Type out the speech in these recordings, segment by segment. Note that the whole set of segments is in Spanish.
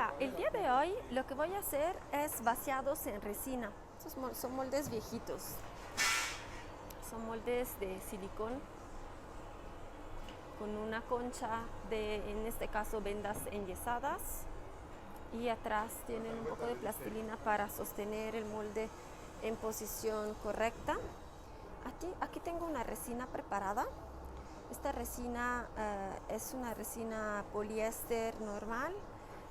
Hola, el día de hoy lo que voy a hacer es vaciados en resina. Son moldes viejitos, son moldes de silicón con una concha de, en este caso, vendas enyesadas, y atrás tienen un poco de plastilina para sostener el molde en posición correcta. Aquí tengo una resina preparada. Esta resina es una resina poliéster normal.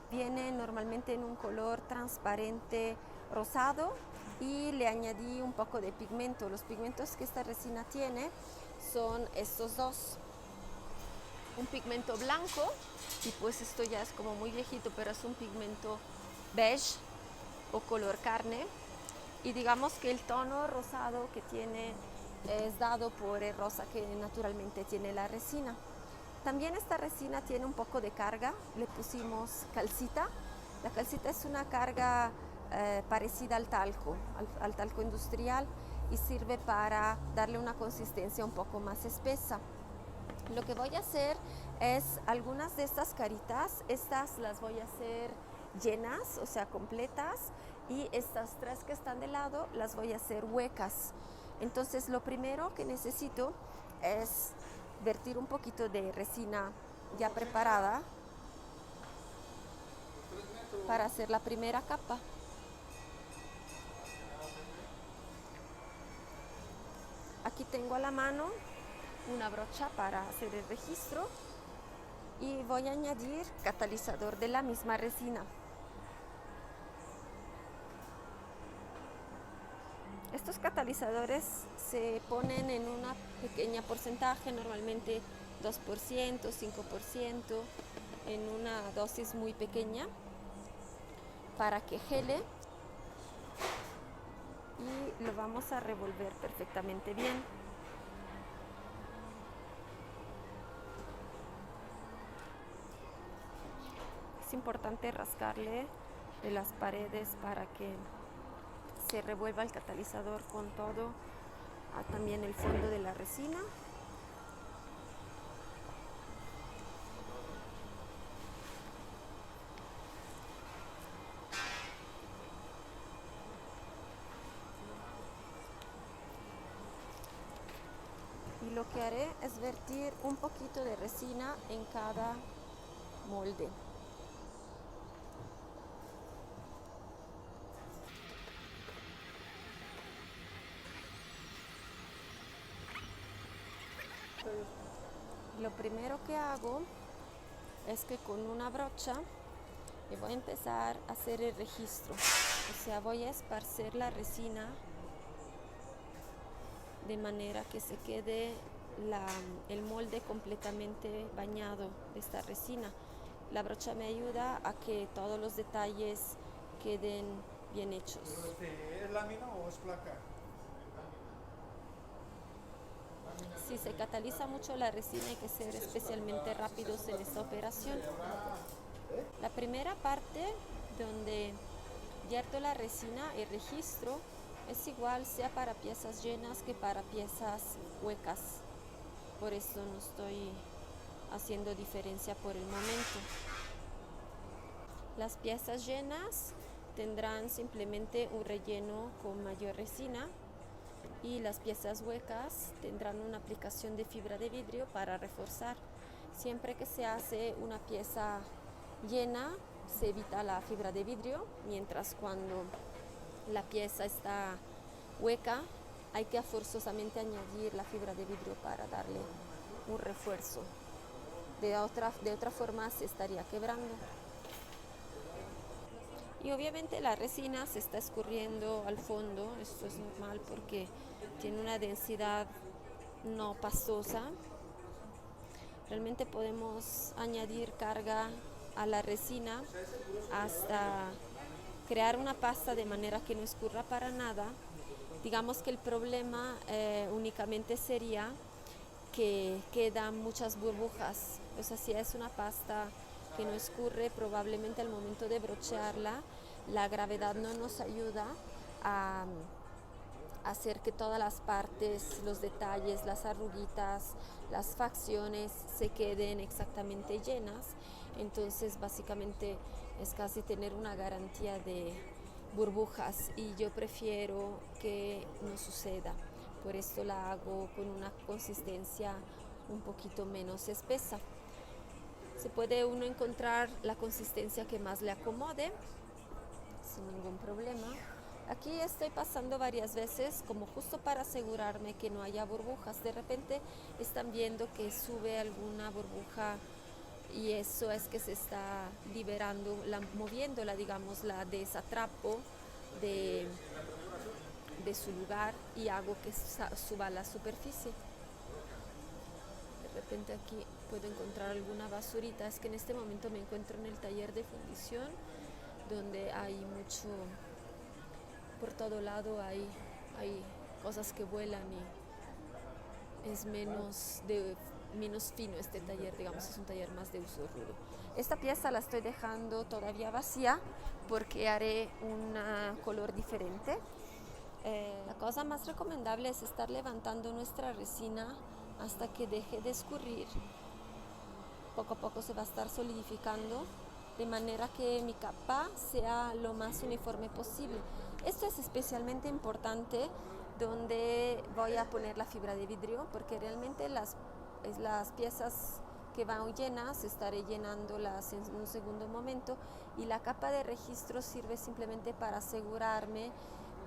Viene normalmente en un color transparente rosado y le añadí un poco de pigmento. Los pigmentos que esta resina tiene son estos dos. Un pigmento blanco, y pues esto ya es como muy viejito, pero es un pigmento beige o color carne. Y digamos que el tono rosado que tiene es dado por el rosa que naturalmente tiene la resina. También esta resina tiene un poco de carga, le pusimos calcita. La calcita es una carga parecida al talco industrial, y sirve para darle una consistencia un poco más espesa. Lo que voy a hacer es algunas de estas caritas, estas las voy a hacer llenas, o sea, completas, y estas tres que están de lado las voy a hacer huecas. Entonces, lo primero que necesito es vertir un poquito de resina ya preparada para hacer la primera capa. Aquí tengo a la mano una brocha para hacer el registro y voy a añadir catalizador de la misma resina. Estos catalizadores se ponen en una pequeña porcentaje, normalmente 2%, 5%, en una dosis muy pequeña, para que gele, y lo vamos a revolver perfectamente bien. Es importante rascarle de las paredes para que se revuelva el catalizador con todo, también el fondo de la resina. Y lo que haré es vertir un poquito de resina en cada molde. Lo primero que hago es que con una brocha voy a empezar a hacer el registro. O sea, voy a esparcer la resina de manera que se quede el molde completamente bañado de esta resina. La brocha me ayuda a que todos los detalles queden bien hechos. ¿Es lámina o es placa? Si se cataliza mucho la resina, hay que ser especialmente rápidos en esta operación. La primera parte donde vierto la resina y registro es igual sea para piezas llenas que para piezas huecas. Por eso no estoy haciendo diferencia por el momento. Las piezas llenas tendrán simplemente un relleno con mayor resina, y las piezas huecas tendrán una aplicación de fibra de vidrio para reforzar. Siempre que se hace una pieza llena, se evita la fibra de vidrio, mientras cuando la pieza está hueca, hay que forzosamente añadir la fibra de vidrio para darle un refuerzo. De otra forma se estaría quebrando. Y obviamente la resina se está escurriendo al fondo. Esto es normal porque tiene una densidad no pastosa. Realmente podemos añadir carga a la resina hasta crear una pasta de manera que no escurra para nada. Digamos que el problema únicamente sería que quedan muchas burbujas. O sea, si es una pasta que no escurre, probablemente al momento de brochearla, la gravedad no nos ayuda a hacer que todas las partes, los detalles, las arruguitas, las facciones se queden exactamente llenas. Entonces básicamente es casi tener una garantía de burbujas y yo prefiero que no suceda. Por esto la hago con una consistencia un poquito menos espesa. Se puede uno encontrar la consistencia que más le acomode sin ningún problema. Aquí estoy pasando varias veces como justo para asegurarme que no haya burbujas. De repente están viendo que sube alguna burbuja y eso es que se está liberando, moviéndola, digamos, la desatrapo de su lugar y hago que suba a la superficie. De repente aquí puedo encontrar alguna basurita. Es que en este momento me encuentro en el taller de fundición donde hay mucho, por todo lado hay cosas que vuelan y es menos fino este taller, digamos, es un taller más de uso rudo. Esta pieza la estoy dejando todavía vacía porque haré un color diferente. La cosa más recomendable es estar levantando nuestra resina hasta que deje de escurrir. Poco a poco se va a estar solidificando de manera que mi capa sea lo más uniforme posible. Esto es especialmente importante donde voy a poner la fibra de vidrio porque realmente las piezas que van llenas estaré llenándolas en un segundo momento y la capa de registro sirve simplemente para asegurarme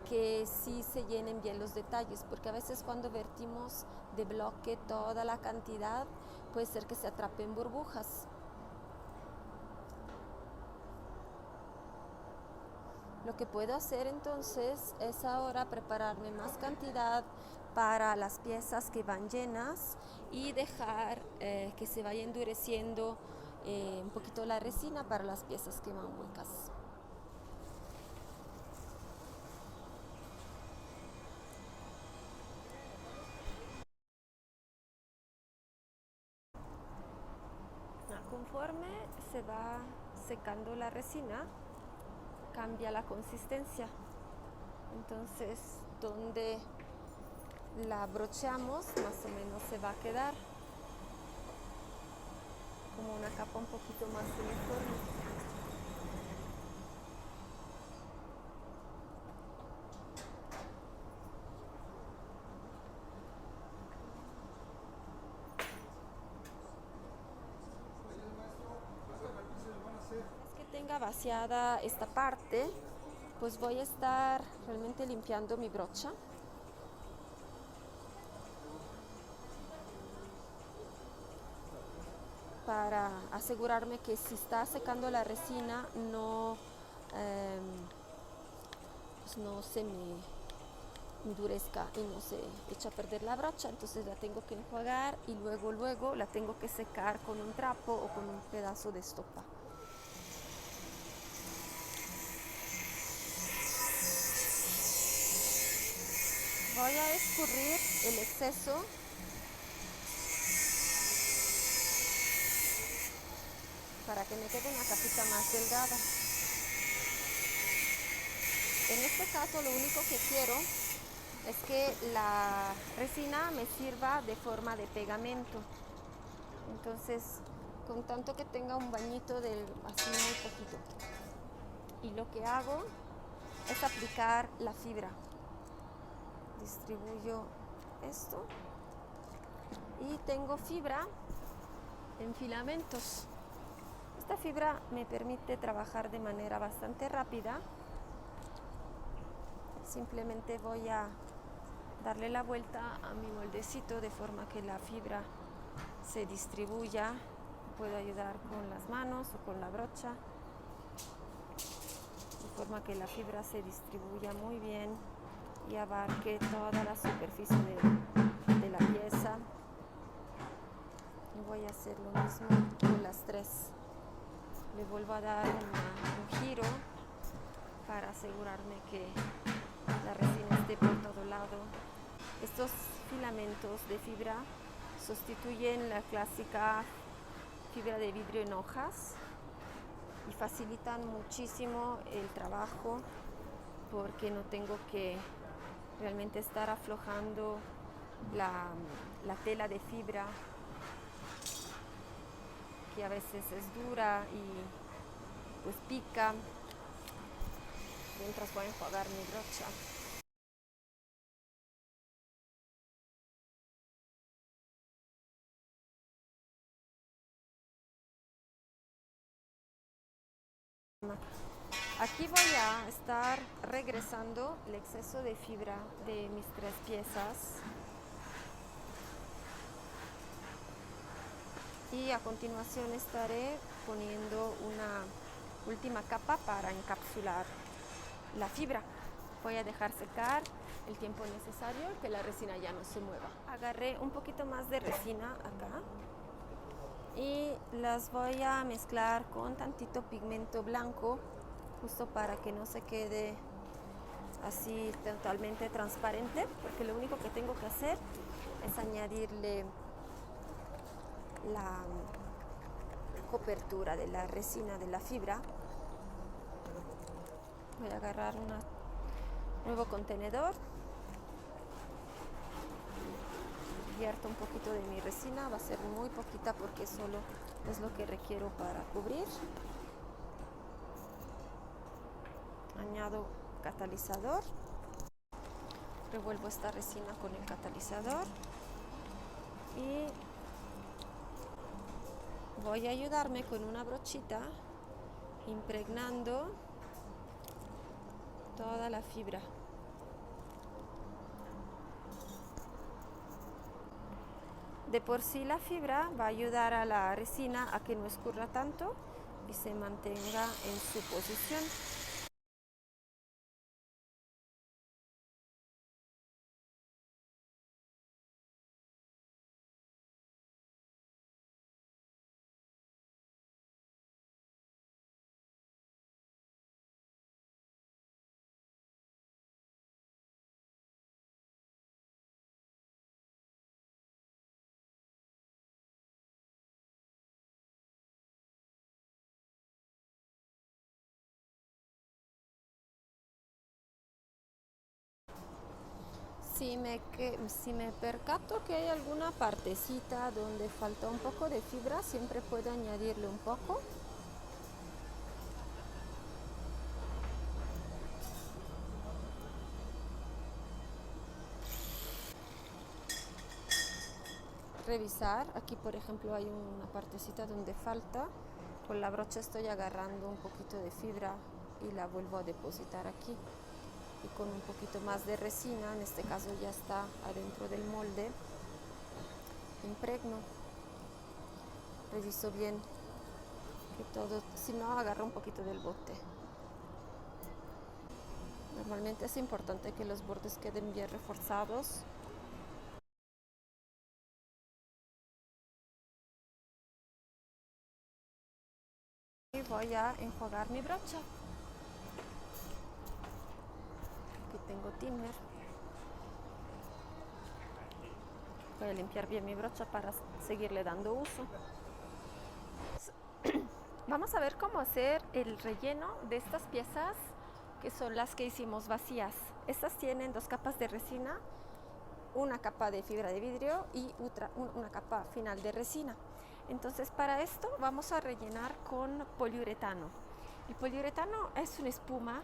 que sí se llenen bien los detalles, porque a veces cuando vertimos de bloque toda la cantidad puede ser que se atrapen burbujas. Lo que puedo hacer entonces es ahora prepararme más cantidad para las piezas que van llenas y dejar que se vaya endureciendo un poquito la resina para las piezas que van huecas. Conforme se va secando la resina, cambia la consistencia. Entonces, donde la brocheamos, más o menos se va a quedar como una capa un poquito más uniforme. Es que tenga vaciada esta parte, pues voy a estar realmente limpiando mi brocha. Para asegurarme que si está secando la resina pues no se me endurezca y no se echa a perder la brocha. Entonces la tengo que enjuagar y luego la tengo que secar con un trapo o con un pedazo de estopa. Voy a escurrir el exceso para que me quede una capita más delgada. En este caso lo único que quiero es que la resina me sirva de forma de pegamento. Entonces, con tanto que tenga un bañito así muy poquito. Y lo que hago es aplicar la fibra. Distribuyo esto y tengo fibra en filamentos. Esta fibra me permite trabajar de manera bastante rápida. Simplemente voy a darle la vuelta a mi moldecito de forma que la fibra se distribuya. Puedo ayudar con las manos o con la brocha, de forma que la fibra se distribuya muy bien y abarque toda la superficie de la pieza. Y voy a hacer lo mismo con las tres. Le vuelvo a dar un giro para asegurarme que la resina esté por todo lado. Estos filamentos de fibra sustituyen la clásica fibra de vidrio en hojas y facilitan muchísimo el trabajo porque no tengo que realmente estar aflojando la tela de fibra, que a veces es dura y pues pica, mientras voy a enjuagar mi brocha. Aquí voy a estar regresando el exceso de fibra de mis 3 piezas. Y a continuación estaré poniendo una última capa para encapsular la fibra. Voy a dejar secar el tiempo necesario que la resina ya no se mueva. Agarré un poquito más de resina acá y las voy a mezclar con tantito pigmento blanco, justo para que no se quede así totalmente transparente, porque lo único que tengo que hacer es añadirle la cobertura de la resina de la fibra. Voy a agarrar un nuevo contenedor, vierto un poquito de mi resina, va a ser muy poquita porque solo es lo que requiero para cubrir. Añado catalizador, revuelvo esta resina con el catalizador y voy a ayudarme con una brochita impregnando toda la fibra. De por sí la fibra va a ayudar a la resina a que no escurra tanto y se mantenga en su posición. Si me percato que hay alguna partecita donde falta un poco de fibra, siempre puedo añadirle un poco. Revisar, aquí por ejemplo hay una partecita donde falta, con la brocha estoy agarrando un poquito de fibra y la vuelvo a depositar aquí. Y con un poquito más de resina, en este caso ya está adentro del molde, impregno, reviso bien que todo, si no agarro un poquito del bote. Normalmente es importante que los bordes queden bien reforzados. Y voy a enjuagar mi brocha. Aquí tengo thinner. Voy a limpiar bien mi brocha para seguirle dando uso. Vamos a ver cómo hacer el relleno de estas piezas, que son las que hicimos vacías. Estas tienen 2 capas de resina, una capa de fibra de vidrio y una capa final de resina. Entonces, para esto vamos a rellenar con poliuretano. El poliuretano es una espuma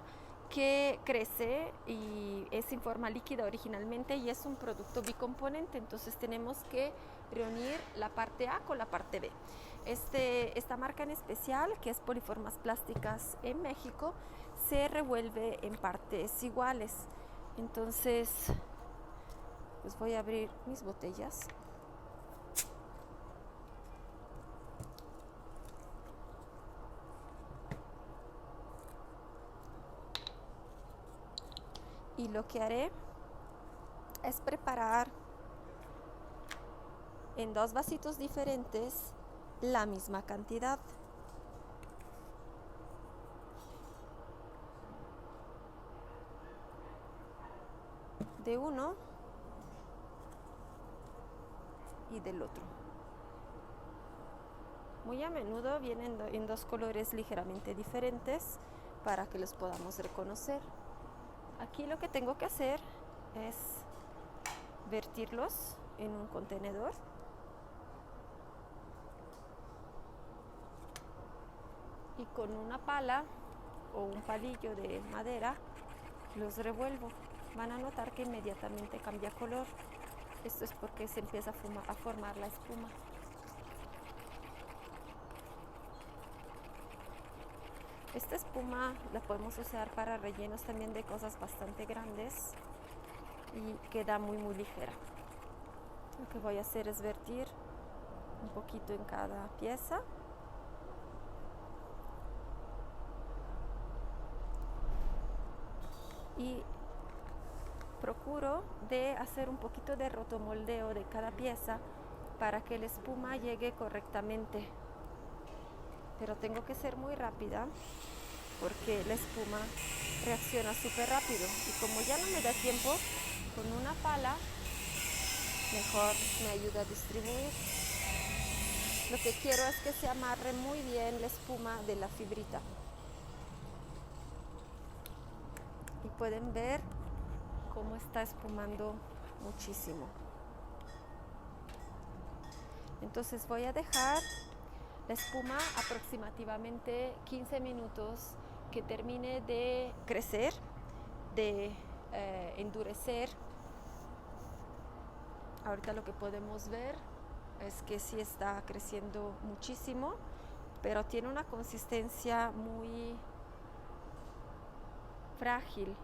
que crece y es en forma líquida originalmente y es un producto bicomponente, entonces tenemos que reunir la parte A con la parte B. Esta marca en especial, que es Poliformas Plásticas en México, se revuelve en partes iguales. Entonces, pues voy a abrir mis botellas. Y lo que haré es preparar en 2 vasitos diferentes la misma cantidad. De uno y del otro. Muy a menudo vienen en 2 colores ligeramente diferentes para que los podamos reconocer. Aquí lo que tengo que hacer es vertirlos en un contenedor. Y con una pala o un palillo de madera los revuelvo. Van a notar que inmediatamente cambia color. Esto es porque se empieza a formar la espuma. Esta espuma la podemos usar para rellenos también de cosas bastante grandes y queda muy ligera. Lo que voy a hacer es vertir un poquito en cada pieza. Y procuro de hacer un poquito de rotomoldeo de cada pieza para que la espuma llegue correctamente. Pero tengo que ser muy rápida porque la espuma reacciona súper rápido. Y como ya no me da tiempo, con una pala mejor me ayuda a distribuir. Lo que quiero es que se amarre muy bien la espuma de la fibrita. Y pueden ver cómo está espumando muchísimo. Entonces voy a dejar la espuma aproximadamente 15 minutos que termine de crecer, de endurecer. Ahorita lo que podemos ver es que sí está creciendo muchísimo, pero tiene una consistencia muy frágil,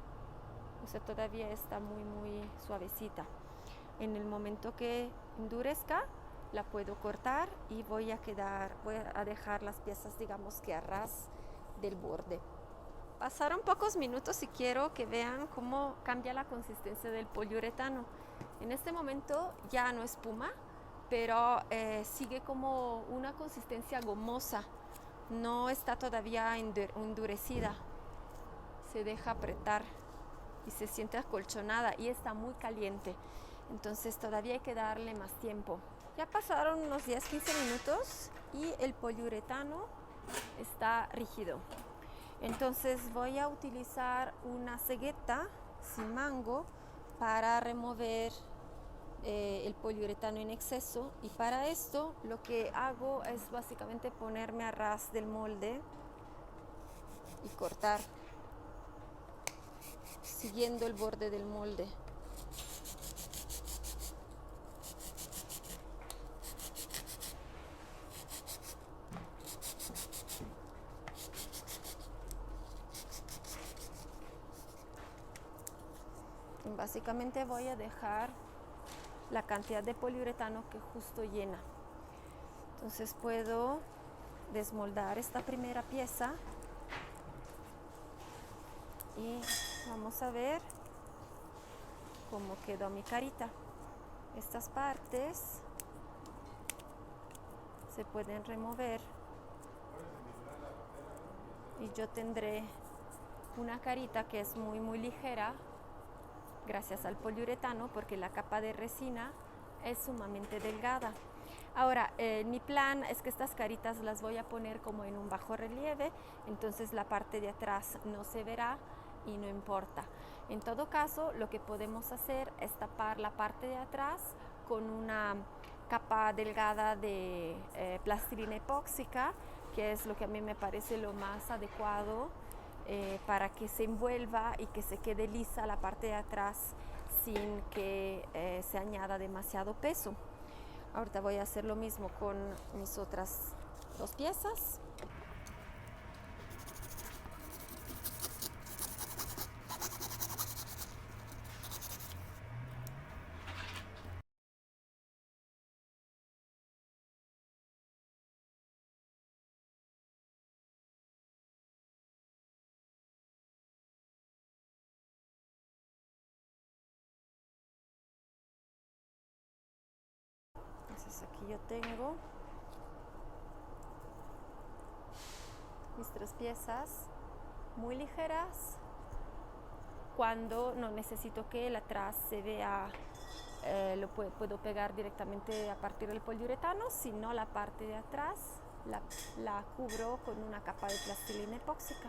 o sea, todavía está muy suavecita. En el momento que endurezca, la puedo cortar y voy a dejar las piezas, digamos que a ras del borde. Pasaron pocos minutos y quiero que vean cómo cambia la consistencia del poliuretano. En este momento ya no espuma, pero sigue como una consistencia gomosa. No está todavía endurecida. Se deja apretar y se siente acolchonada y está muy caliente. Entonces todavía hay que darle más tiempo. Ya pasaron unos 10-15 minutos y el poliuretano está rígido. Entonces voy a utilizar una cegueta sin mango para remover el poliuretano en exceso, y para esto lo que hago es básicamente ponerme a ras del molde y cortar siguiendo el borde del molde. Básicamente voy a dejar la cantidad de poliuretano que justo llena. Entonces puedo desmoldar esta primera pieza y vamos a ver cómo quedó mi carita. Estas partes se pueden remover y yo tendré una carita que es muy ligera gracias al poliuretano, porque la capa de resina es sumamente delgada. Ahora, mi plan es que estas caritas las voy a poner como en un bajo relieve, entonces la parte de atrás no se verá y no importa. En todo caso, lo que podemos hacer es tapar la parte de atrás con una capa delgada de plastilina epóxica, que es lo que a mí me parece lo más adecuado para que se envuelva y que se quede lisa la parte de atrás sin que se añada demasiado peso. Ahorita voy a hacer lo mismo con mis otras dos piezas. Entonces aquí yo tengo mis tres piezas muy ligeras. Cuando no necesito que el atrás se vea, lo puedo pegar directamente a partir del poliuretano, sino la parte de atrás la cubro con una capa de plastilina epóxica.